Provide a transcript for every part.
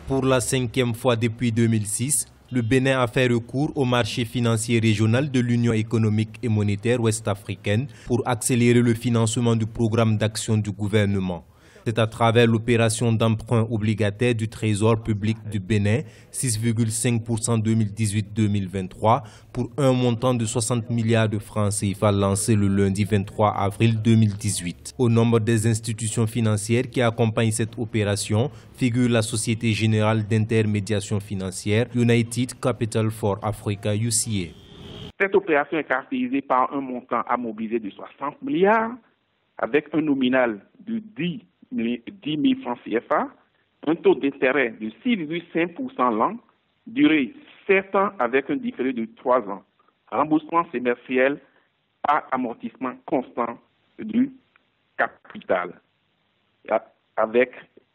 Pour la 5e fois depuis 2006, le Bénin a fait recours au marché financier régional de l'Union économique et monétaire ouest-africaine pour accélérer le financement du programme d'action du gouvernement. C'est à travers l'opération d'emprunt obligataire du Trésor public du Bénin, 6,5% 2018-2023, pour un montant de 60 milliards de francs CFA lancé le lundi 23 avril 2018. Au nombre des institutions financières qui accompagnent cette opération figure la Société Générale d'Intermédiation Financière United Capital for Africa UCA. Cette opération est caractérisée par un montant à mobiliser de 60 milliards avec un nominal de 10 000 francs CFA, un taux d'intérêt de 6,5% l'an, durée 7 ans avec un différé de 3 ans, remboursement semestriel à amortissement constant du capital, avec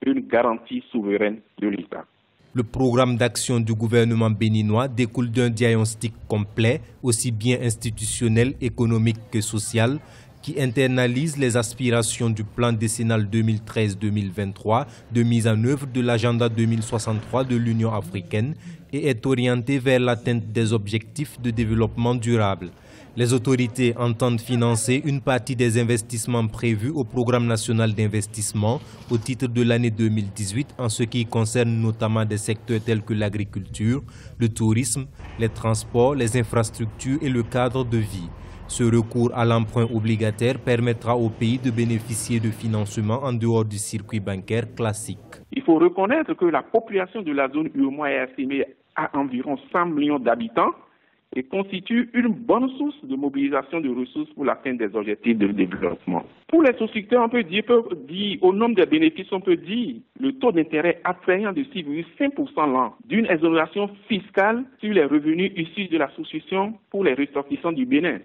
une garantie souveraine de l'État. Le programme d'action du gouvernement béninois découle d'un diagnostic complet, aussi bien institutionnel, économique que social, qui internalise les aspirations du plan décennal 2013-2023 de mise en œuvre de l'agenda 2063 de l'Union africaine et est orienté vers l'atteinte des objectifs de développement durable. Les autorités entendent financer une partie des investissements prévus au programme national d'investissement au titre de l'année 2018 en ce qui concerne notamment des secteurs tels que l'agriculture, le tourisme, les transports, les infrastructures et le cadre de vie. Ce recours à l'emprunt obligataire permettra au pays de bénéficier de financements en dehors du circuit bancaire classique. Il faut reconnaître que la population de la zone UEMOA est estimée à environ 100 millions d'habitants et constitue une bonne source de mobilisation de ressources pour l'atteinte des objectifs de développement. Pour les souscripteurs, on peut dire, au nombre des bénéfices, on peut dire le taux d'intérêt attrayant de 6,5% l'an, d'une exonération fiscale sur les revenus issus de la souscription pour les ressortissants du Bénin.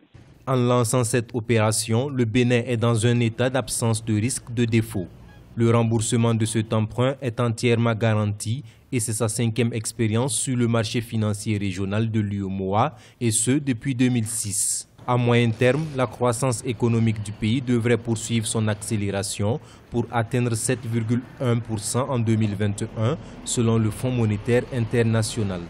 En lançant cette opération, le Bénin est dans un état d'absence de risque de défaut. Le remboursement de cet emprunt est entièrement garanti et c'est sa 5e expérience sur le marché financier régional de l'UEMOA et ce depuis 2006. À moyen terme, la croissance économique du pays devrait poursuivre son accélération pour atteindre 7,1% en 2021 selon le Fonds monétaire international.